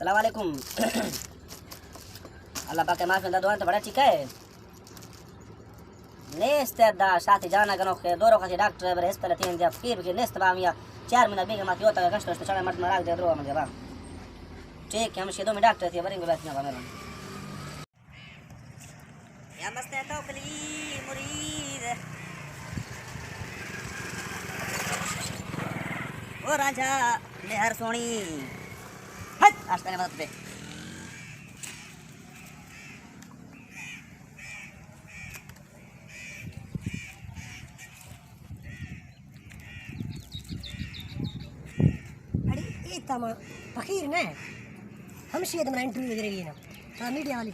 सलाम वालेकुम। अल्लाह पाक के माफ में दुआ तो बड़ा ठीक है। नेस्ते दा शादी जाना कनो के दोरो का डॉक्टर बरे हस्पताल तीन दिया फिर के नेस्त बामिया 4 महीना बेगे माती होता कष्ट तो चढ़ा मत मार दे दो मुझे बा ठीक है हम शेदो में डॉक्टर थे बरेंगे बात ना मेरा या मस्त है टोकली मुरीद ओ राजा मेहर सोनी हट आस्ते ने बात पे तमा फकीर ने हम शेद में इंटरव्यू दे रही है ना मीडिया वाली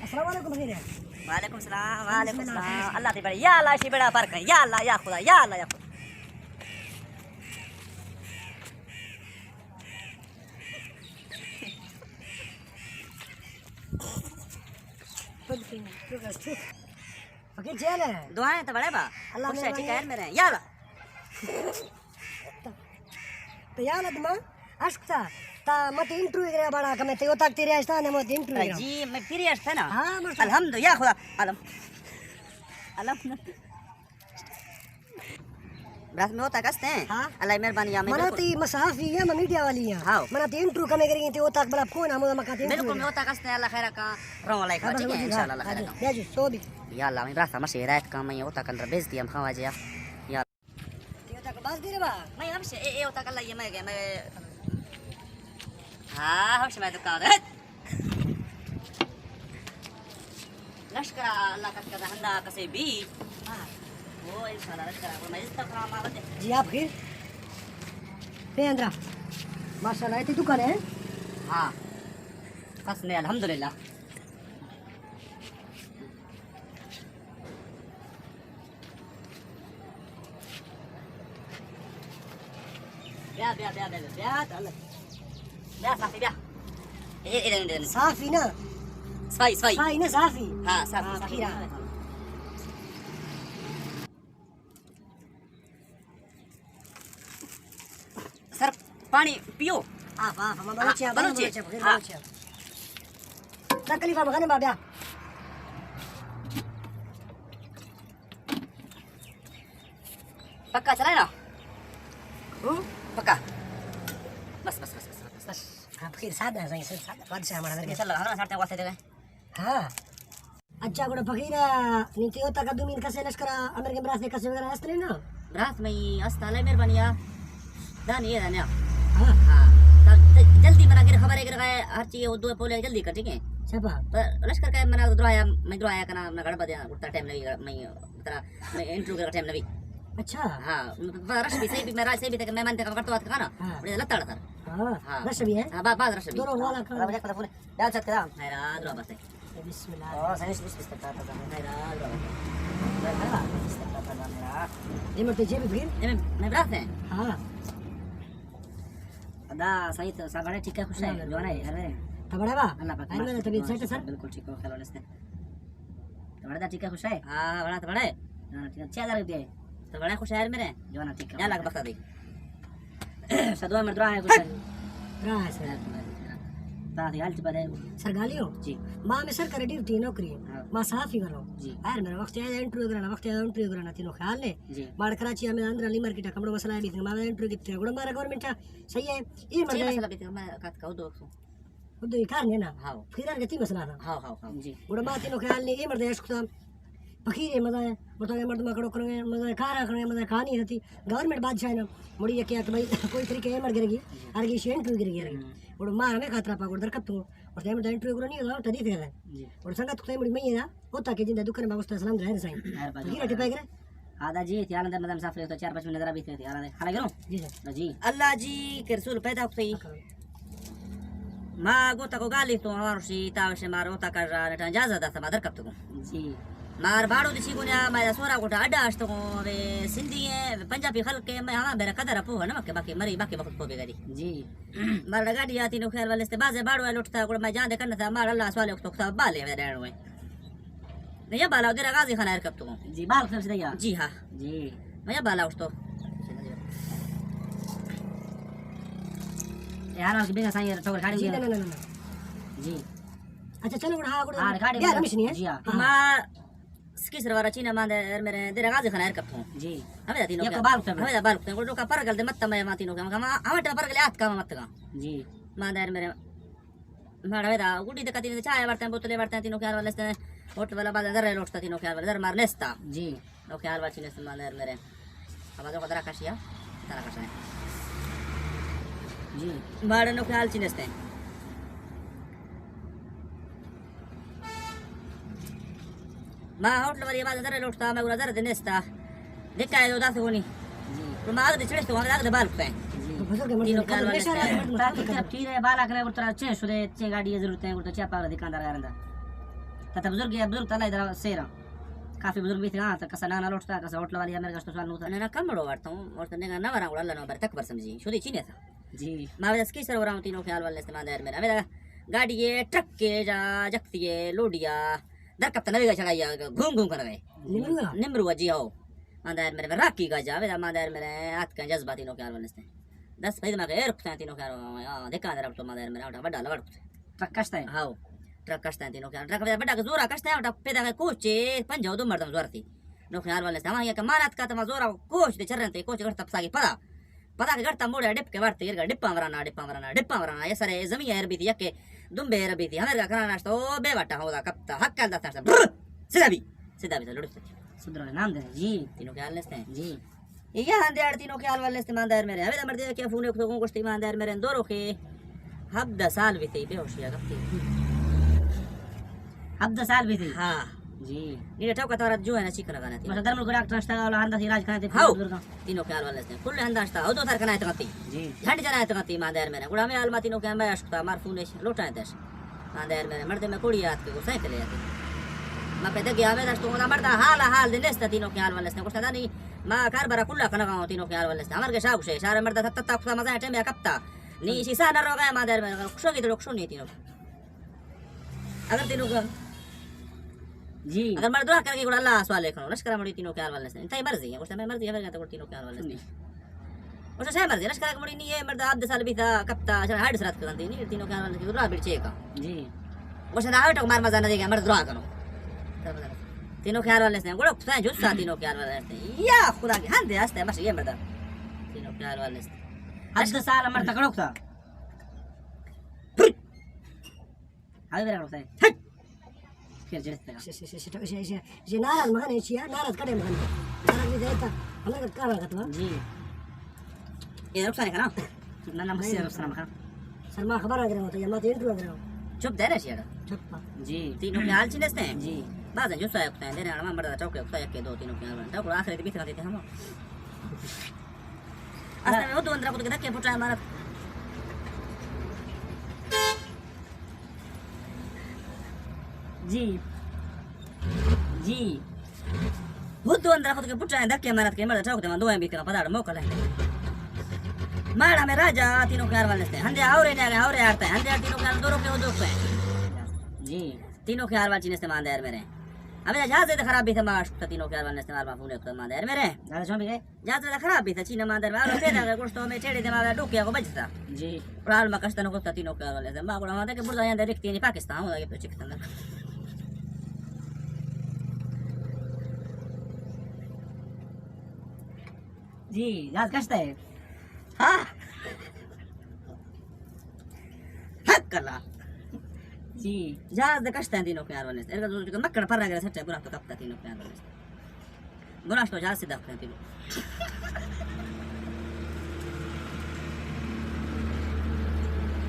अस्सलाम वालेकुम फकीर वालेकुम सलाम अल्लाह ते बड़ा या अल्लाह शी बड़ा फर्क है या अल्लाह या खुदा या अल्लाह या खुदा फकीर जेल है दुआएं तो बड़े बा अल्लाह खुश है ठीक है मेरे या अल्लाह तो यार अदमा अश्ता ता मत इंटरव्यू करे बड़ा कमे ते ओतक तेरे आस्ता ने मत इंटरव्यू जी मैं फिर था ना हां अल्हम्दुलिल्लाह या खुदा रात में होता कसते हैं हाँ? अल्लाह मेहरबानी या मैं मनाती मसाफी है मीडिया वाली है हाँ मनाती इंटरव्यू कमे करेंगे ते ओतक बड़ा फोन हम मकाते बिल्कुल मैं होता कसते हैं अल्लाह खैर का रों लाइक ठीक है इंशाल्लाह अल्लाह खैर का भेजो सो भी या अल्लाह मैं रास्ता में हिदायत का मैं होता कल भेज दिया हम खावा जा या ते ओतक बाज दे रे बा मैं हमसे ए होता कल ये मैं हां हमसे मैं दुकान है लश्कर अल्लाह का हंदा कसे भी हां वो इंशाल्लाह लश्कर मैं इस्तफराम आवते जी आप फिर पेंद्रा माशाल्लाह इतनी दुकान है हाँ कसने अल्हम्दुलिल्लाह ब्या साफी ब्या ये साफी ना सफाई सफाई साफी ना साफी हाँ साफी साफी खीरा सर पानी पियो हां हां हम बलोचिया बलोचिया बलोचिया तकलीफ मगने बाबा पक्का चलाए ना हम्म पक्का बस बस बस बस बस बस आप फिर सादा सही सादा बाद से हमारा घर चल हमारा साथ वास्ते दे हां अच्छा गुड फकीरा नीति होता का दुमीन कसे लश्कर अमेरिकन ब्रास ने कसे वगैरह असले ना रात में अस्ताले मेहरबानी दानी है दानिया हां हाँ जल्दी मना के खबर है कि हर चीज वो दो पोले जल्दी कर ठीक है छपा पर लश्कर का मना दुराया मैं दुराया करना मैं गड़बड़ दिया उतना टाइम लगी मैं तेरा मैं इंटरव्यू का टाइम लगी अच्छा हाँ रश भी सही भी मेरा सही भी तक मैं मानते का करता था ना बड़े लगता था हां हाँ रश भी है हाँ बाद रश भी दोनों वाला का मुझे पता पूरे डाल सकते हैं मेरा दुरा बस बिस्मिल्लाह ओ सही सही करता था मेरा दुरा मेरा ये मत जे भी फिर मैं बरात है हां अदा सही तो सब बड़े ठीक है खुश है जो है अरे तबड़ा बा अल्लाह पाक आई मेरा तबीयत सेट है सर बिल्कुल ठीक हो खेलो नस्ते तो बड़ा ठीक है खुश है हां बड़ा तो बड़ा है ठीक है 6000 रुपए तो बड़ा खुश है मेरे जो ना ठीक है क्या लग बता दे सदवा में दुआ है खुश है रास है ताती हाल चपा दे सर गालियो जी मां में सर करे ड्यूटी नौकरी हाँ। मां साफी करो जी यार मेरा वक्त आया इंटरव्यू करना तीनों ख्याल ले जी मार कराची में अंदर अली मार्केट कमड़ो मसला है बीच मां इंटरव्यू कितने गुड़ मारा गवर्नमेंट सही है ये मर ये गए मसला भी तो मैं काट का दो उदो ही करने ना हां फिर यार गति मसला था हां हां हां जी गुड़ मां तीनों ख्याल ले ये मर दे इसको फकीर है मजा है बताया मर्द मकड़ो करेंगे मजा खारा करेंगे मजा खानी रहती गवर्नमेंट बादशाह है ना मुड़ी ये क्या कि भाई कोई तरीके ये मर गिरेगी और ये इंटरव्यू गिरेगी और मार में खतरा पा गुड़ दरकत और टाइम इंटरव्यू करो नहीं होगा तदी थे जी और संगत को मुड़ी में ना होता कि जिंदा दुकान में उस्ताद सलाम रहे साईं फकीर हटे पाए आदा जी त्याल अंदर मदन साफ तो 4-5 मिनट जरा भी थे आला खाना करो जी सर जी अल्लाह जी के रसूल पैदा हो गई माँ गोता को गाली तो और सी तावशे मारो ता कर रहा इजाजत था मदर कब तक जी मार बाड़ो दिसी गुन्या मैं सोरा गोटा अड्डा अस्त को वे सिंधी है पंजाबी खल के मैं हां मेरा कदर अपो है ना के बाकी मरी बाकी वक्त को बेगारी जी मार गाड़ी आती नो ख्याल वाले से बाजे बाड़ो है लुटता को मैं जान दे करना था मार अल्लाह सवाल तो खता बाले मेरे रहनो है नहीं बाला उधर गाजी खाना है कब तक जी बाल खर्च दिया जी हां जी मैं बाला उस तो यार की बिना साईं ठोकर खाड़ी जी हुई ना है ना ना जी अच्छा चलो गुड हाँ गुड हाँ खाड़ी यार रमेश नहीं है जी हाँ मा स्किसर वाला चीना मांदे मेरे तेरे गाजे खाना कप थो जी हमें तीनों ये को बाल उठा हमें बाल उठते को का पर गल दे मत मैं मा तीनों का हमें पर गले हाथ का मत का जी मांदे मेरे माड़ा वेदा गुडी de katine chaya bartan botole bartan tino kyar wala ste hotel wala bada dar losta tino kyar wala dar mar nesta ji no kyar wala chines maner mere amado kadara kashia tara kashane ji bada no kyal chines te ma hotel wala bada dar losta ma gura dar de nesta dekka do das goni ji to ma agde chines to ma agde bal kute बुजुर्ग तीनों क्या मर्द वाले हैं? ताकि तेरा फिर बाला करे उतर चे सुदे चे गाड़ी की जरूरत है उतर चे पावर दुकानदार गारंदा तब बुजुर्ग तला इधर सेरा काफी बुजुर्ग भी थे हां तो कसा ना लोटता कसा होटल वाली मेरे का सवाल होता nana kamro warta और तने ना वरा उड़ा नो बर तक बर समझी शुदी चीने था जी ma veda skisar wara tino kyal wala ste mander mere veda गाड़ी ये ट्रक के जा जखती है लोडिया दर कप्तान नवी का चढ़ाई घूम घूम कर गए निमरुआ निम्रुआ जी हो मांदार मेरे राकी का जा वेदा मांदार मेरे हाथ का जज्बा तीनों क्या वनस्ते 10 भाई मागे एर कुत्ता तीनों क्या देखा अंदर तो मांदार मेरे उठा बड़ा लवड़ ट्रक कष्ट है हां ट्रक कष्ट तीनों क्या ट्रक बड़ा का जोरा कष्ट है उठा पेदा का कोचे पंजाब दो मर्दम जोरती नो ख्याल वाले हम ये कमानत का तमा जोरा कोच दे चरनते कोच गढ़ तपसा के पदा के गढ़ता मोड़े डिप के बढ़ते इरगा डिप्पा वरना ये सारे जमीन है रबी यके दुम्बे रबी थी हमें का खाना तो बेवाटा होदा कप्ता हक्कल दाता सीधा भी लुड़ सुधरो नाम दे जी तीनों क्या लेते हैं जी ये हंदे आड़ तीनों क्या वाले इस्तेमालदार मेरे हमें मर्दे क्या फोन को को इस्तेमालदार मेरे दोरो के हब्दा साल भी थे बेहोशिया कप्ती अब 10 साल भी थे हां जी ये ठोका तारा जो है ना चिकन लगाना थी मतलब धर्म को डॉक्टर स्टा वाला हंदा इलाज करते हाउ बुजुर्ग तीनों क्या वाले इस्तेमाल कुल हंदा स्टा हो दो तार कना तकती जी झंड जना तकती मांदेर मेरे गुड़ा में अलमा तीनों क्या मैं अश्ता मार फोन लोटाए देश मांदेर मेरे मर्दे में कुड़ी याद के को साइकिल ले आती मैं पे दगे हमें दस तो मर्दा हाल दिनेस्ता तीनों क्या वाले इस्तेमाल कुछ नहीं मां कार बरा कुल्ला कना गांव तीनों क्या वाले इस्तेमाल हमारे के शाब से सारे मर्दा तत्ता कुछ मजा है टेम कप्ता नी शीशा न रोगा मांदेर मेरे खुशो की तो खुशो नहीं तीनों अगर तीनों का जी अगर मर्द दुआ करके अल्लाह सवाल करो लश्कर मुड़ी तीनों क्या वाले से इंतई मर्जी है कुछ मैं मर्जी है तो तीनों क्या वाले से उसे सही मर्जी लश्कर मुड़ी नहीं है मर्द आब साल भी था कप्ता चला हाड़ सरात करती नहीं तीनों क्या वाले की दुआ बिरचे का जी उसे ना हटो मार मजा न देगा मर्द दुआ करो तीनों ख्याल वाले से गुड़ो खुदा जुस्सा तीनों ख्याल वाले से या खुदा के हंदे हंसते बस ये मर्द तीनों ख्याल वाले से अब 10 साल अमर तकड़ो था हाय बेरा होता है फिर जड़ते का जे नाराज महान है छिया नाराज करे महान नाराज भी देता हमें का रखता जी ये नुकसान है ना ना ना मस्ती रसना मखा शर्मा खबर आ गया होता है मत इंटरव्यू कर रहा हूं चुप दे रहे शियाड़ा ठप्पा जी तीनों ख्याल चिनस्ते हैं जी बाज जुस्सा है खुदा देने वाला मर्द चौके खुदा के दो तीनों ख्याल वाले तो आखिर भी दिखाते थे हम असल में वो दो अंदर को धक्के फुटा हमारा जी जी वो दो अंदर खुद के पुट्टा धक्के मारत के मर्द चौक दे दो भी का पदाड़ मौका ले माड़ा में राजा तीनों ख्याल वाले से हंदे आवरे ने आवरे आते हैं हंदे तीनों ख्याल दो के दो पे जी तीनों ख्याल वाले चीज इस्तेमाल देर मेरे हमें जहाज से खराब भी था माश तीनों ख्याल वाले इस्तेमाल में फोन इस्तेमाल देर मेरे दादा छो भी गए जहाज से खराब भी था चीन मांदर में और तेरा कुछ तो में छेड़े दे मारा डुकिया को बचता जी प्राल में कष्टन को तीनों ख्याल वाले से मां को मां के बुढ़ा यहां देखती नहीं पाकिस्तान हो गया तो चिकन जी जहाज कष्ट है हाँ हक कला जी जहाज de कष्ट तीनों ख्याल वाले से इनका मक्कड़ पर गया सच्चा बुरा तो कपता तीनों ख्याल वाले से बुरा तो जहाज से दफन तीनों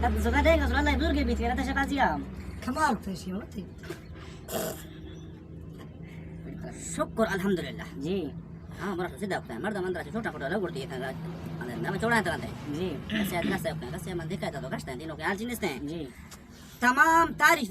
अब जगह देगा सुन अल्लाह बुजुर्ग भी थे ना शकाजिया कमाल थे सी होती शुक्र अल्हम्दुलिल्लाह जी हाँ बुरा तो सीधा होता है मर्द मंदरा से छोटा छोटा लगुड़ती है ना मैं चौड़ा है जी कैसे मन देखा था तो कष्ट है तीनों ख्याल चिन्हते हैं जी तमाम तारीफ